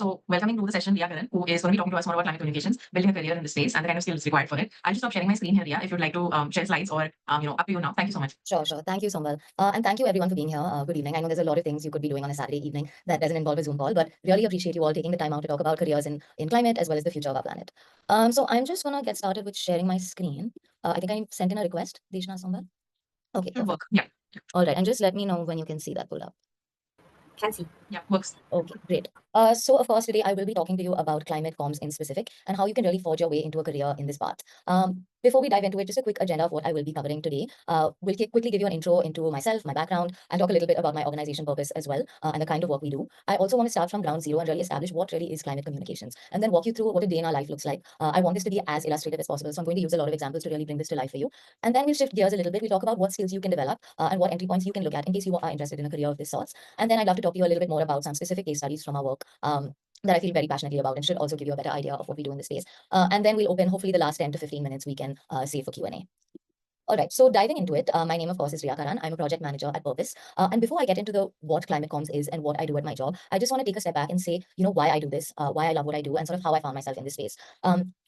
So, welcoming to the session, Ria Karan, who is going to be talking to us more about climate communications, building a career in the space, and the kind of skills required for it. I'll just stop sharing my screen here, Ria, if you'd like to share slides or, up to you now. Thank you so much. Sure. Thank you, Sombal. And thank you everyone for being here. Good evening. I know there's a lot of things you could be doing on a Saturday evening that doesn't involve a Zoom call, but really appreciate you all taking the time out to talk about careers in climate as well as the future of our planet. So I'm just gonna get started with sharing my screen. I think I sent in a request, Deshna Sombal. Okay, Should perfect. work. Yeah. All right, and just let me know when you can see that pull up. Can see. Yeah, works. Okay, great. So of course, today I will be talking to you about climate comms in specific and how you can really forge your way into a career in this path. Before we dive into it, just a quick agenda of what I will be covering today. We'll quickly give you an intro into myself, my background. I'll talk a little bit about my organization purpose as well, and the kind of work we do. I also want to start from ground zero and really establish what really is climate communications, and then walk you through what a day in our life looks like. I want this to be as illustrative as possible, so I'm going to use a lot of examples to really bring this to life for you. And then we'll shift gears a little bit. We'll talk about what skills you can develop and what entry points you can look at in case you are interested in a career of this sort. And then I'd love to talk to you a little bit more about some specific case studies from our work. That I feel very passionately about and should also give you a better idea of what we do in this space. And then we'll open hopefully the last 10 to 15 minutes we can save for Q&A. All right, so diving into it, my name, of course, is Ria Karan. I'm a project manager at Purpose. And before I get into the what climate comms is and what I do at my job, I just want to take a step back and say, why I do this, why I love what I do, and sort of how I found myself in this space.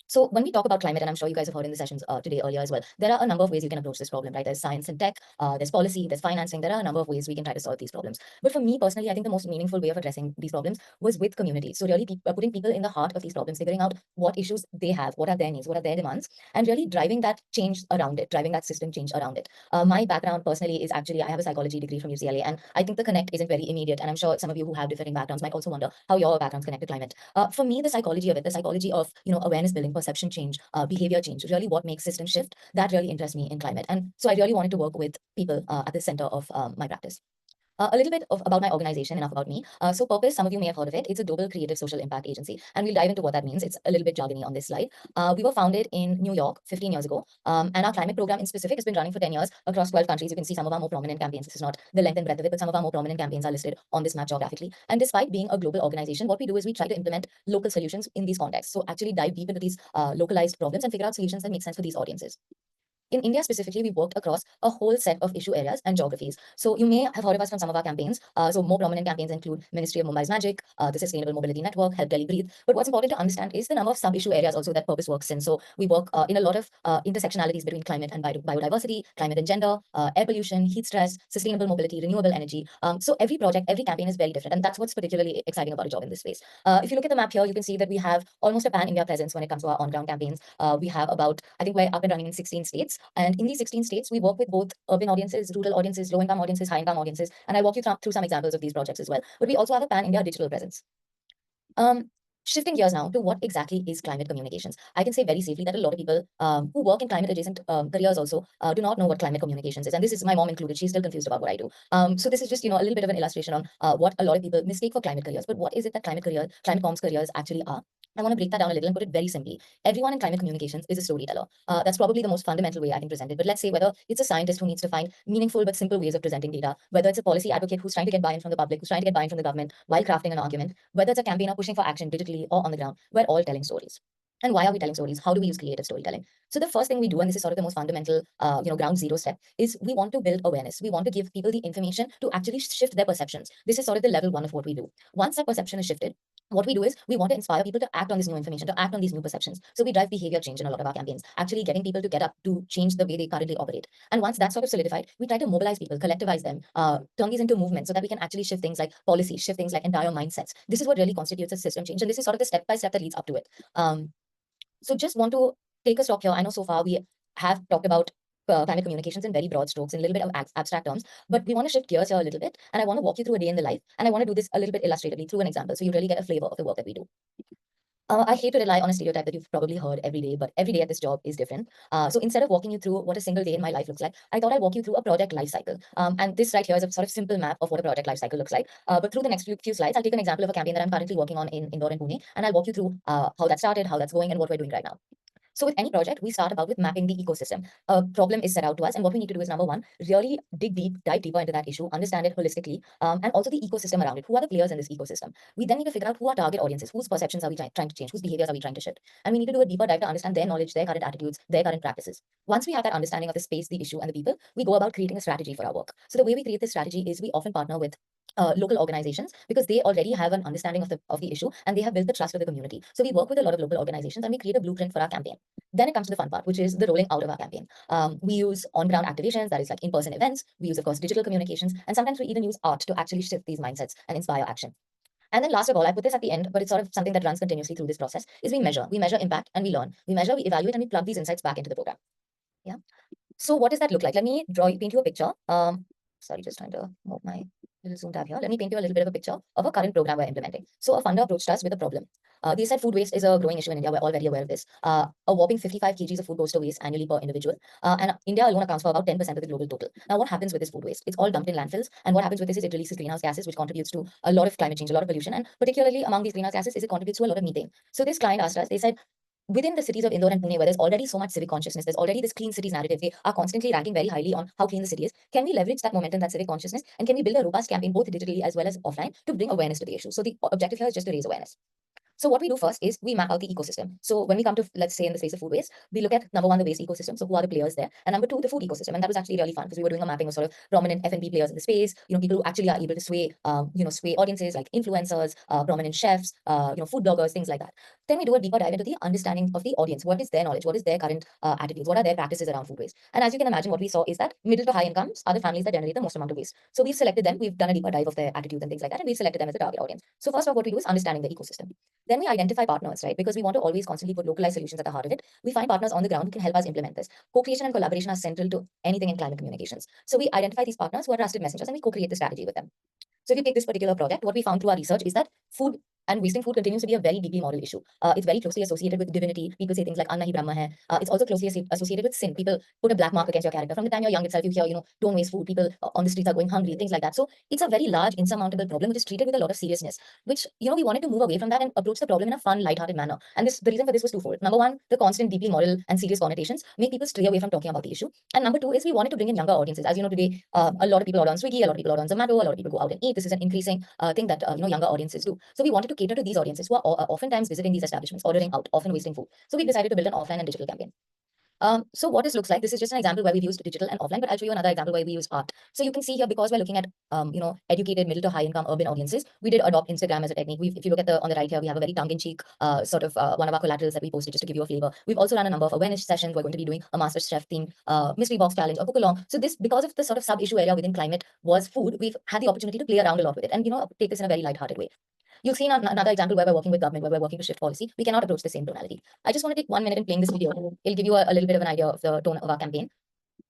So when we talk about climate, and I'm sure you guys have heard in the sessions today earlier as well, there are a number of ways you can approach this problem, right? There's science and tech, there's policy, there's financing. There are a number of ways we can try to solve these problems. But for me personally, I think the most meaningful way of addressing these problems was with community. So really putting people in the heart of these problems, figuring out what issues they have, what are their needs, what are their demands, and really driving that change around it, driving that system change around it. My background personally is actually, I have a psychology degree from UCLA, and I think the connect isn't very immediate. And I'm sure some of you who have differing backgrounds might also wonder how your backgrounds connect to climate. For me, the psychology of it, the psychology of awareness building, perception change, behavior change, really what makes systems shift, that really interests me in climate. And so I really wanted to work with people at the center of my practice. A little bit about my organization, enough about me. So Purpose, some of you may have heard of it. It's a global creative social impact agency. And we'll dive into what that means. It's a little bit jargony on this slide. We were founded in New York 15 years ago. And our climate program in specific has been running for 10 years across 12 countries. You can see some of our more prominent campaigns. This is not the length and breadth of it, but some of our more prominent campaigns are listed on this map geographically. And despite being a global organization, what we do is we try to implement local solutions in these contexts. So actually dive deep into these localized problems and figure out solutions that make sense for these audiences. In India specifically, we worked across a whole set of issue areas and geographies. So you may have heard of us from some of our campaigns. So more prominent campaigns include Ministry of Mumbai's Magic, the Sustainable Mobility Network, Help Delhi Breathe. But what's important to understand is the number of sub-issue areas also that Purpose works in. So we work in a lot of intersectionalities between climate and biodiversity, climate and gender, air pollution, heat stress, sustainable mobility, renewable energy. So every project, every campaign is very different. And that's what's particularly exciting about a job in this space. If you look at the map here, you can see that we have almost a pan-India presence when it comes to our on-ground campaigns. We have about, I think we're up and running in 16 states. And in these 16 states, we work with both urban audiences, rural audiences, low-income audiences, high-income audiences, and I'll walk you through some examples of these projects as well. But we also have a pan-India digital presence. Shifting gears now to what exactly is climate communications. I can say very safely that a lot of people who work in climate adjacent careers also do not know what climate communications is. And this is my mom included. She's still confused about what I do. So this is just, a little bit of an illustration on what a lot of people mistake for climate careers. But what is it that climate comms careers actually are? I want to break that down a little and put it very simply. Everyone in climate communications is a storyteller. That's probably the most fundamental way I can present it. But let's say whether it's a scientist who needs to find meaningful but simple ways of presenting data, whether it's a policy advocate who's trying to get buy-in from the public, who's trying to get buy-in from the government while crafting an argument, whether it's a campaigner pushing for action digitally or on the ground, we're all telling stories. And why are we telling stories? How do we use creative storytelling? So the first thing we do, and this is sort of the most fundamental, ground zero step, is we want to build awareness. We want to give people the information to actually shift their perceptions. This is sort of the level one of what we do. Once that perception is shifted, what we do is we want to inspire people to act on this new information, to act on these new perceptions. So we drive behavior change in a lot of our campaigns, actually getting people to get up to change the way they currently operate. And once that's sort of solidified, we try to mobilize people, collectivize them, turn these into movements so that we can actually shift things like policy, shift things like entire mindsets. This is what really constitutes a system change. And this is sort of the step-by-step that leads up to it. So just want to take a stop here. I know so far we have talked about climate communications in very broad strokes, in a little bit of abstract terms, but we want to shift gears here a little bit. And I want to walk you through a day in the life. And I want to do this a little bit illustratively through an example, so you really get a flavor of the work that we do. I hate to rely on a stereotype that you've probably heard every day, but every day at this job is different. So instead of walking you through what a single day in my life looks like, I thought I'd walk you through a project life cycle. And this right here is a sort of simple map of what a project life cycle looks like. But through the next few slides, I'll take an example of a campaign that I'm currently working on in Indore and Pune, and I'll walk you through how that started, how that's going, and what we're doing right now. So with any project, we start about with mapping the ecosystem. A problem is set out to us, and what we need to do is, number one, really dig deep, dive deeper into that issue, understand it holistically, and also the ecosystem around it. Who are the players in this ecosystem? We then need to figure out who are target audiences, whose perceptions are we trying to change, whose behaviors are we trying to shift. And we need to do a deeper dive to understand their knowledge, their current attitudes, their current practices. Once we have that understanding of the space, the issue, and the people, we go about creating a strategy for our work. So the way we create this strategy is we often partner with local organizations, because they already have an understanding of the issue and they have built the trust of the community. So we work with a lot of local organizations and we create a blueprint for our campaign. Then it comes to the fun part, which is the rolling out of our campaign. We use on-ground activations, that is like in-person events. We use, of course, digital communications, and sometimes we even use art to actually shift these mindsets and inspire action. And then last of all, I put this at the end, but it's sort of something that runs continuously through this process, is we measure. We measure impact and we learn. We measure, we evaluate, and we plug these insights back into the program. Yeah. So what does that look like? Let me paint you a picture. Sorry, just trying to move my little Zoom tab here. Let me paint you a little bit of a picture of a current program we're implementing. So a funder approached us with a problem. They said food waste is a growing issue in India. We're all very aware of this. A whopping 55 kgs of food goes to waste annually per individual. And India alone accounts for about 10% of the global total. Now, what happens with this food waste? It's all dumped in landfills. And what happens with this is it releases greenhouse gases, which contributes to a lot of climate change, a lot of pollution. And particularly among these greenhouse gases, is it contributes to a lot of methane. So this client asked us, they said, within the cities of Indore and Pune, where there's already so much civic consciousness, there's already this clean cities narrative, they are constantly ranking very highly on how clean the city is. Can we leverage that momentum, that civic consciousness, and can we build a robust campaign both digitally as well as offline to bring awareness to the issue? So the objective here is just to raise awareness. So what we do first is we map out the ecosystem. So when we come to, let's say in the space of food waste, we look at number one, the waste ecosystem. So who are the players there? And number two, the food ecosystem. And that was actually really fun because we were doing a mapping of sort of prominent F&B players in the space, people who actually are able to sway, sway audiences like influencers, prominent chefs, food bloggers, things like that. Then we do a deeper dive into the understanding of the audience. What is their knowledge? What is their current attitudes? What are their practices around food waste? And as you can imagine, what we saw is that middle to high incomes are the families that generate the most amount of waste. So we've selected them. We've done a deeper dive of their attitudes and things like that. And we've selected them as a target audience. So first off, what we do is understanding the ecosystem. Then we identify partners, right? Because we want to always constantly put localized solutions at the heart of it. We find partners on the ground who can help us implement this. Co-creation and collaboration are central to anything in climate communications. So we identify these partners who are trusted messengers and we co-create the strategy with them. So if you take this particular project, what we found through our research is that food and wasting food continues to be a very deeply moral issue. It's very closely associated with divinity. People say things like Anna hi Brahma hai. It's also closely associated with sin. People put a black mark against your character. From the time you're young itself, you hear, don't waste food. People on the streets are going hungry, things like that. So it's a very large, insurmountable problem which is treated with a lot of seriousness, which, we wanted to move away from that and approach the problem in a fun, lighthearted manner. And the reason for this was twofold. Number one, the constant, deeply moral and serious connotations make people stray away from talking about the issue. And number two is we wanted to bring in younger audiences. As you know, today, a lot of people order on Swiggy, a lot of people order on Zomato, a lot of people go out and eat. This is an increasing thing that, younger audiences do. So we wanted to cater to these audiences who are oftentimes visiting these establishments, ordering out, often wasting food. So we decided to build an offline and digital campaign. So what this looks like, this is just an example where we've used digital and offline, but I'll show you another example where we use art. So you can see here, because we're looking at, educated middle to high income urban audiences, we did adopt Instagram as a technique. If you look at on the right here, we have a very tongue-in-cheek one of our collaterals that we posted just to give you a flavor. We've also run a number of awareness sessions. We're going to be doing a Master Chef themed mystery box challenge, a book along. So this, because of the sort of sub-issue area within climate was food, we've had the opportunity to play around a lot with it and, take this in a very lighthearted way. You'll see another example where we're working with government, where we're working to shift policy. We cannot approach the same tonality. I just want to take 1 minute in playing this video. It'll give you a little bit of an idea of the tone of our campaign.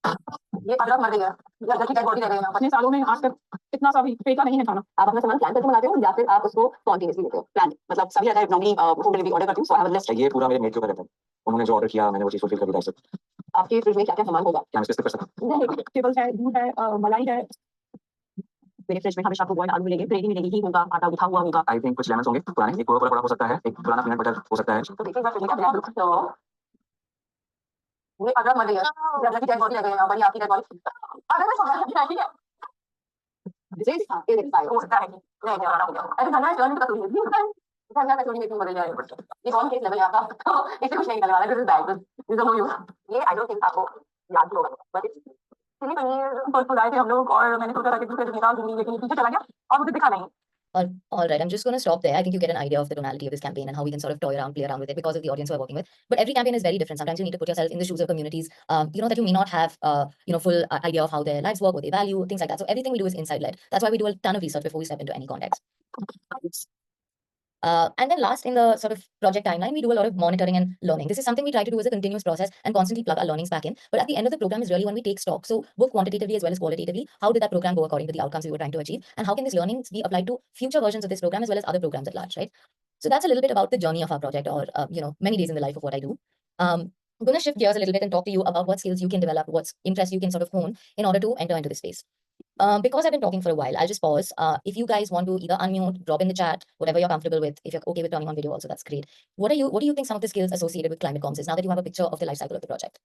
ये अदरक मर गई है या अदरक की dead body रह गई है इतने सालों में आज तक इतना सा भी फेंका नहीं है खाना आप अपना सामान प्लान करके बनाते हो या फिर आप उसको स्पॉन्टेनियसली लेते हो प्लान मतलब सभी अगर नॉर्मली होम डिलीवरी ऑर्डर करती हूं सो आई हैव अ लिस्ट ये पूरा मेरे मेट के ऊपर रहता है उन्होंने जो ऑर्डर किया मैंने वो चीज फुलफिल कर दी दैट्स इट आपके फ्रिज में क्या क्या सामान होगा क्या मैं स्पेसिफिक कर सकता हूं वेजिटेबल्स है दूध है मलाई है मेरे फ्रिज में हमेशा आपको बॉइल्ड आलू मिलेंगे ग्रेवी मिलेगी घी होगा आटा गूथा हुआ होगा आई थिंक कुछ लेमन्स होंगे पुराने एक कोका कोला हो सकता है एक पुराना पीनट बटर हो सकता है तो देखिए फ्रिज में क्या लुक तो ये अदरक मर गई है या अदरक की डेड बॉडी रह गई है बड़ी आपकी डेड बॉडी अदरक में सामान है दिस इज इट एक्सपायर हो सकता है नहीं नहीं हो गया अरे धनिया टर्न का तो नहीं धनिया का थोड़ी मेकिंग बदल जाएगा ये कौन केस लेवल है आपका इससे कुछ नहीं करने वाला this is bad this is no use ये आई डोंट थिंक आपको याद भी होगा बट चिली पनीर परसों लाए थे हम लोग और मैंने सोचा था कि दूसरे दिन निकाल दूंगी लेकिन पीछे चला गया और मुझे दिखा नहीं All right, I'm just going to stop there. I think you get an idea of the tonality of this campaign and how we can sort of toy around, play around with it because of the audience we're working with. But every campaign is very different. Sometimes you need to put yourself in the shoes of communities, that you may not have, full idea of how their lives work, what they value, things like that. So everything we do is inside-led. That's why we do a ton of research before we step into any context. And then last in the sort of project timeline, we do a lot of monitoring and learning. This is something we try to do as a continuous process and constantly plug our learnings back in. But at the end of the program is really when we take stock. So both quantitatively as well as qualitatively, how did that program go according to the outcomes we were trying to achieve? And how can these learnings be applied to future versions of this program as well as other programs at large, right? So that's a little bit about the journey of our project or, many days in the life of what I do. I'm going to shift gears a little bit and talk to you about what skills you can develop, what interests you can sort of hone in order to enter into this space. Because I've been talking for a while, I'll just pause. If you guys want to either unmute, drop in the chat, whatever you're comfortable with. If you're okay with turning on video also, that's great. What do you think some of the skills associated with climate comms is now that you have a picture of the life cycle of the project?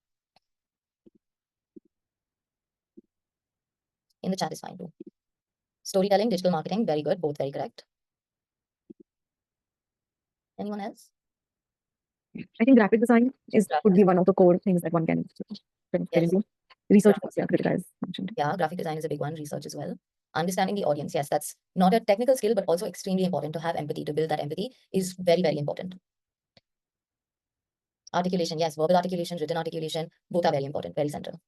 In the chat is fine too. Storytelling, digital marketing, very good. Both very correct. Anyone else? I think graphic design would be one of the core things that one can Yes. do. Research, yeah, critical as mentioned. Yeah, graphic design is a big one. Research as well. Understanding the audience, yes, that's not a technical skill, but also extremely important to have empathy. To build that empathy is very, very important. Articulation, yes, verbal articulation, written articulation, both are very important, very central.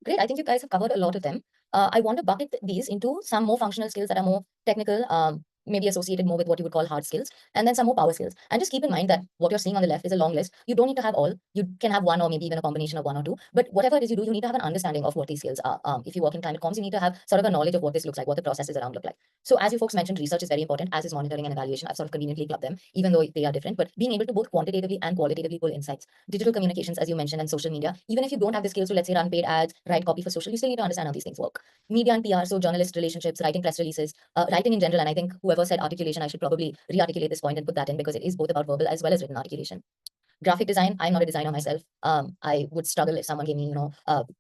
Great, I think you guys have covered a lot of them. I want to bucket these into some more functional skills that are more technical, maybe associated more with what you would call hard skills, and then some more power skills. And just keep in mind that what you're seeing on the left is a long list. You don't need to have all. You can have one or maybe even a combination of one or two. But whatever it is you do, you need to have an understanding of what these skills are. If you work in climate comms, you need to have sort of a knowledge of what this looks like, what the processes around look like. So as you folks mentioned, research is very important, as is monitoring and evaluation. I've sort of conveniently clubbed them, even though they are different. But being able to both quantitatively and qualitatively pull insights, digital communications, as you mentioned, and social media. Even if you don't have the skills to, let's say, run paid ads, write copy for social, you still need to understand how these things work. Media and PR, so journalist relationships, writing press releases, writing in general. And I think whoever said articulation, I should probably re-articulate this point and put that in, because it is both about verbal as well as written articulation. Graphic design, I'm not a designer myself. I would struggle if someone gave me,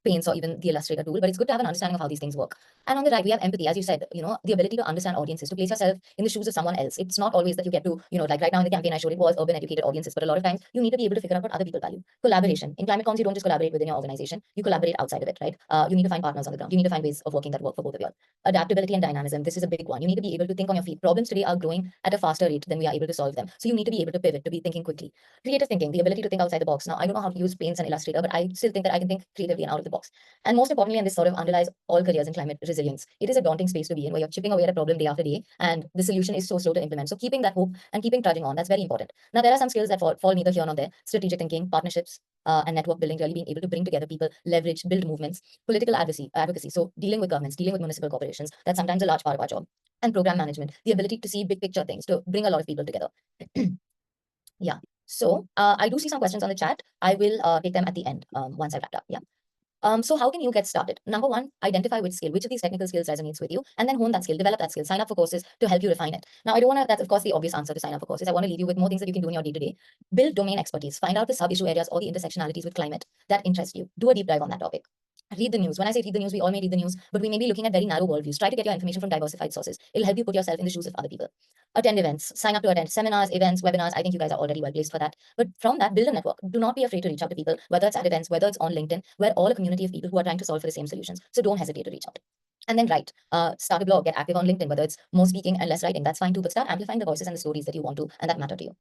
paints or even the Illustrator tool, but it's good to have an understanding of how these things work. And on the right, we have empathy, as you said, the ability to understand audiences, to place yourself in the shoes of someone else. It's not always that you get to, like right now in the campaign I showed, it was urban educated audiences, but a lot of times you need to be able to figure out what other people value. Collaboration. In climate comms, you don't just collaborate within your organization, you collaborate outside of it, right? You need to find partners on the ground. You need to find ways of working that work for both of you. Adaptability and dynamism. This is a big one. You need to be able to think on your feet. Problems today are growing at a faster rate than we are able to solve them. So you need to be able to pivot, to be thinking quickly. Creative thinking, the ability to think outside the box. Now, I don't know how to use paints and Illustrator, but I still think that I can think creatively and out of the box. And most importantly, and this sort of underlies all careers in climate resilience, it is a daunting space to be in, where you're chipping away at a problem day after day, and the solution is so slow to implement. So keeping that hope and keeping trudging on, that's very important. Now, there are some skills that fall neither here nor there. Strategic thinking, partnerships, and network building, really being able to bring together people, leverage, build movements, political advocacy. So dealing with governments, dealing with municipal corporations, that's sometimes a large part of our job. And program management, the ability to see big picture things, to bring a lot of people together. Yeah. So I do see some questions on the chat. I will take them at the end once I've wrapped up. Yeah. So how can you get started? Number one, identify which skill, which of these technical skills resonates with you, and then hone that skill, develop that skill, sign up for courses to help you refine it. Now, I don't want to, that's of course the obvious answer to sign up for courses. I want to leave you with more things that you can do in your day-to-day. Build domain expertise, find out the sub-issue areas or the intersectionalities with climate that interest you. Do a deep dive on that topic. Read the news. When I say read the news, we all may read the news, but we may be looking at very narrow worldviews. Try to get your information from diversified sources. It'll help you put yourself in the shoes of other people. Attend events, sign up to attend seminars, events, webinars. I think you guys are already well placed for that. But from that, build a network. Do not be afraid to reach out to people, whether it's at events, whether it's on LinkedIn. We're all a community of people who are trying to solve for the same solutions. So don't hesitate to reach out. And then write, start a blog, get active on LinkedIn, whether it's more speaking and less writing, that's fine too, but start amplifying the voices and the stories that you want to and that matter to you.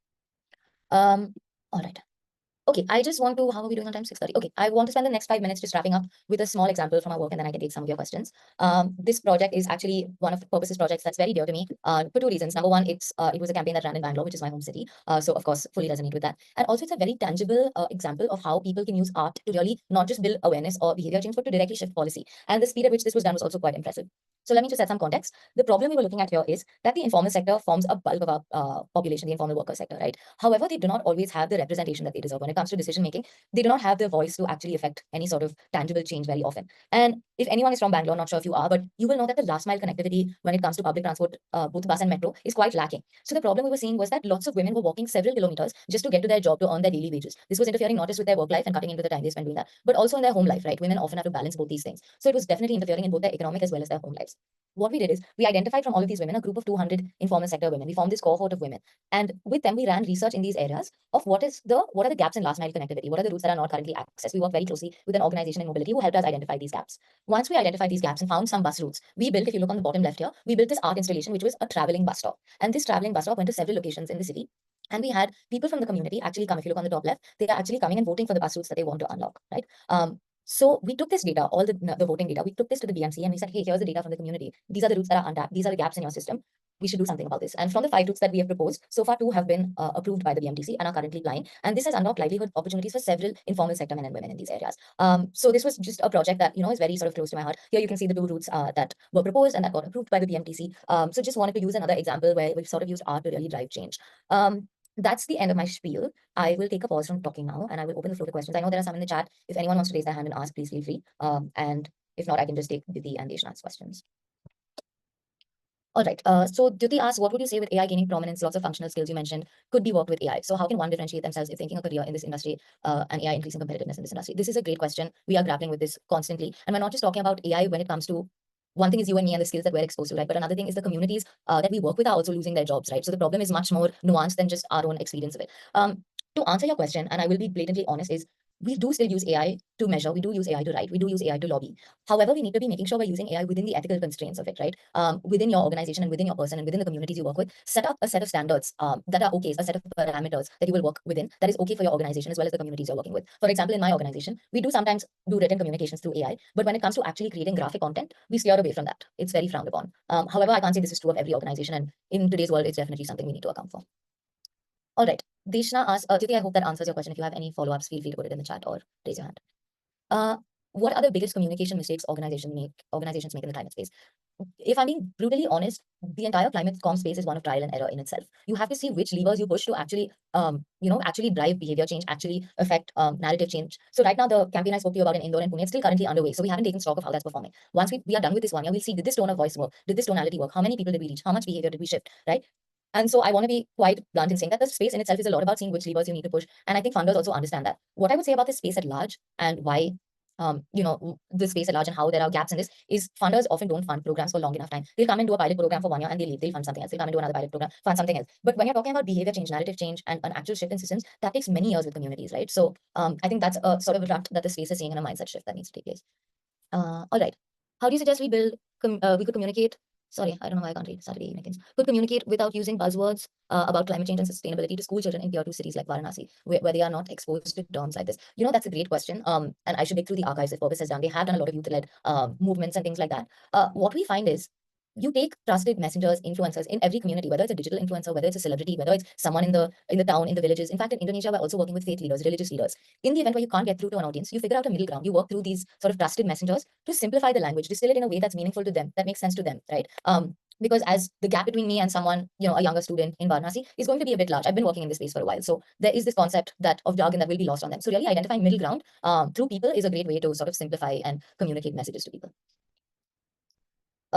All right. Okay, I just want to, how are we doing on time? 6:30. Okay, I want to spend the next 5 minutes just wrapping up with a small example from our work, and then I can take some of your questions. This project is actually one of the purposes projects that's very dear to me for two reasons. Number one, it was a campaign that ran in Bangalore, which is my home city. So of course, fully resonate with that. And also it's a very tangible example of how people can use art to really not just build awareness or behavior change, but to directly shift policy. And the speed at which this was done was also quite impressive. So let me just set some context. The problem we were looking at here is that the informal sector forms a bulk of our population, the informal worker sector, right? However, they do not always have the representation that they deserve when it comes to decision making. They do not have the voice to actually affect any sort of tangible change very often. And if anyone is from Bangalore, not sure if you are, but you will know that the last mile connectivity when it comes to public transport, both bus and metro, is quite lacking. So the problem we were seeing was that lots of women were walking several kilometers just to get to their job to earn their daily wages. This was interfering not just with their work life and cutting into the time they spend doing that, but also in their home life, right? Women often have to balance both these things. So it was definitely interfering in both their economic as well as their home lives. What we did is we identified from all of these women a group of 200 informal sector women. We formed this cohort of women, and with them we ran research in these areas of what are the gaps in last mile connectivity, what are the routes that are not currently accessed. We worked very closely with an organization in mobility who helped us identify these gaps. Once we identified these gaps and found some bus routes, we built, if you look on the bottom left here, we built this art installation which was a traveling bus stop, and this traveling bus stop went to several locations in the city. And we had people from the community actually come. If you look on the top left, they are actually coming and voting for the bus routes that they want to unlock, right? So we took this data, all the voting data, we took this to the BMC and we said, hey, here's the data from the community. These are the routes that are untapped. These are the gaps in your system. We should do something about this. And from the 5 routes that we have proposed, so far 2 have been approved by the BMTC and are currently applying. And this has unlocked livelihood opportunities for several informal sector men and women in these areas. So this was just a project that, is very sort of close to my heart. Here you can see the 2 routes that were proposed and that got approved by the BMTC. So just wanted to use another example where we've sort of used art to really drive change. That's the end of my spiel. I will take a pause from talking now and I will open the floor to questions. I know there are some in the chat. If anyone wants to raise their hand and ask, please feel free. And if not, I can just take Diti and Deshnaz's questions. All right. So Diti asks, what would you say with AI gaining prominence? Lots of functional skills you mentioned could be worked with AI. So how can one differentiate themselves if thinking a career in this industry and AI increasing competitiveness in this industry? This is a great question. We are grappling with this constantly. And we're not just talking about AI when it comes to one thing is you and me and the skills that we're exposed to, right? But another thing is the communities that we work with are also losing their jobs, right? So the problem is much more nuanced than just our own experience of it. To answer your question, and I will be blatantly honest, is we do still use AI to measure, we do use AI to write, we do use AI to lobby. However, we need to be making sure we're using AI within the ethical constraints of it, right? Within your organization and within your person and within the communities you work with, set up a set of standards that are okay, a set of parameters that you will work within that is okay for your organization as well as the communities you're working with. For example, in my organization, we do sometimes do written communications through AI, but when it comes to actually creating graphic content, we steer away from that. It's very frowned upon. However, I can't say this is true of every organization, and in today's world, it's definitely something we need to account for. All right. Deshna asks, Titi, I hope that answers your question. If you have any follow-ups, feel free to put it in the chat or raise your hand. What are the biggest communication mistakes organizations make in the climate space? If I'm being brutally honest, the entire climate comm space is one of trial and error in itself. You have to see which levers you push to actually, actually drive behavior change, actually affect narrative change. So right now, the campaign I spoke to you about in Indore and Pune, it's still currently underway. So we haven't taken stock of how that's performing. Once we are done with this 1 year, we'll see, did this tone of voice work? Did this tonality work? How many people did we reach? How much behavior did we shift, right? And so I want to be quite blunt in saying that the space in itself is a lot about seeing which levers you need to push. And I think funders also understand that. What I would say about this space at large and why the space at large and how there are gaps in this is funders often don't fund programs for long enough time. They'll come and do a pilot program for 1 year and they leave. They'll fund something else. They'll come and do another pilot program, fund something else. But when you're talking about behavior change, narrative change, and an actual shift in systems, that takes many years with communities, right? So I think that's a sort of a rut that the space is seeing and a mindset shift that needs to take place. All right. How do you suggest we build, we could communicate? Sorry, I don't know why I can't read Saturday evenings. Could communicate without using buzzwords about climate change and sustainability to school children in tier 2 cities like Varanasi, where they are not exposed to terms like this? That's a great question. And I should dig through the archives if Purpose has done. They have done a lot of youth-led movements and things like that. What we find is you take trusted messengers, influencers in every community, whether it's a digital influencer, whether it's a celebrity, whether it's someone in the town, in the villages. In fact, in Indonesia, we're also working with faith leaders, religious leaders. In the event where you can't get through to an audience, you figure out a middle ground. You work through these sort of trusted messengers to simplify the language, distill it in a way that's meaningful to them, that makes sense to them, right? Because as the gap between me and someone, a younger student in Varanasi is going to be a bit large. I've been working in this space for a while. So there is this concept of jargon that will be lost on them. So really identifying middle ground through people is a great way to sort of simplify and communicate messages to people.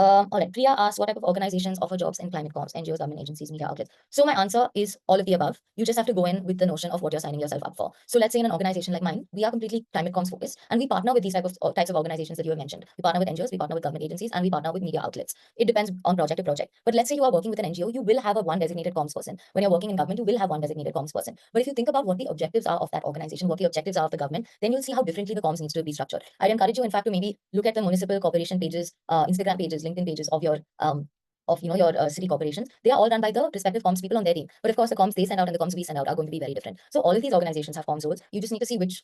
All right, Priya asked, what type of organizations offer jobs in climate comms, NGOs, government agencies, media outlets? So my answer is all of the above. You just have to go in with the notion of what you're signing yourself up for. So let's say in an organization like mine, we are completely climate comms focused, and we partner with these types of organizations that you have mentioned. We partner with NGOs, we partner with government agencies, and we partner with media outlets. It depends on project to project. But let's say you are working with an NGO, you will have one designated comms person. When you're working in government, you will have one designated comms person. But if you think about what the objectives are of that organization, what the objectives are of the government, then you'll see how differently the comms needs to be structured. I'd encourage you, in fact, to maybe look at the municipal corporation pages, Instagram pages, LinkedIn pages of your city corporations. They are all run by the respective comms people on their team. But of course, the comms they send out and the comms we send out are going to be very different. So all of these organizations have comms roles. You just need to see which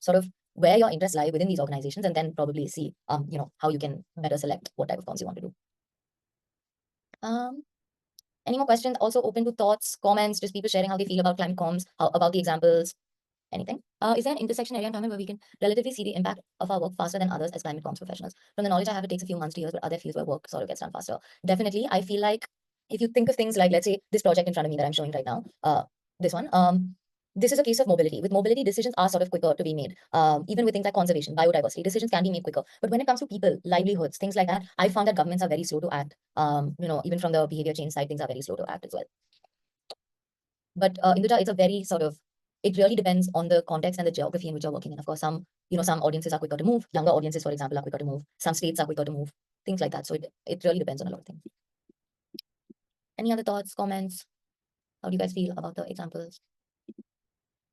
where your interests lie within these organizations, and then probably see how you can better select what type of comms you want to do. Any more questions? Also open to thoughts, comments, just people sharing how they feel about climate comms, about the examples. Anything? Is there an intersection area in time where we can relatively see the impact of our work faster than others as climate comms professionals? From the knowledge I have, it takes a few months to years, but are there fields where work sort of gets done faster? Definitely. I feel like if you think of things like, let's say, this project in front of me that I'm showing right now, this one, this is a case of mobility. With mobility, decisions are sort of quicker to be made. Even with things like conservation, biodiversity, decisions can be made quicker. But when it comes to people, livelihoods, things like that, I found that governments are very slow to act. Even from the behavior change side, things are very slow to act as well. But Induja, it's a very it really depends on the context and the geography in which you're working in. Of course, some audiences are quicker to move. Younger audiences, for example, are quicker to move. Some states are quicker to move. Things like that. So it really depends on a lot of things. Any other thoughts, comments? How do you guys feel about the examples?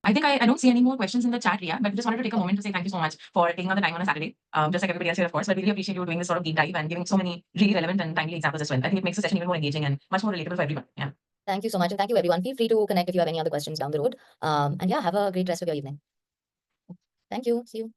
I think I don't see any more questions in the chat, Ria, but just wanted to take a moment to say thank you so much for taking out the time on a Saturday. Just like everybody else here, of course, but we really appreciate you doing this sort of deep dive and giving so many really relevant and timely examples as well. I think it makes the session even more engaging and much more relatable for everyone. Yeah. Thank you so much. And thank you, everyone. Feel free to connect if you have any other questions down the road. And yeah, have a great rest of your evening. Thank you. See you.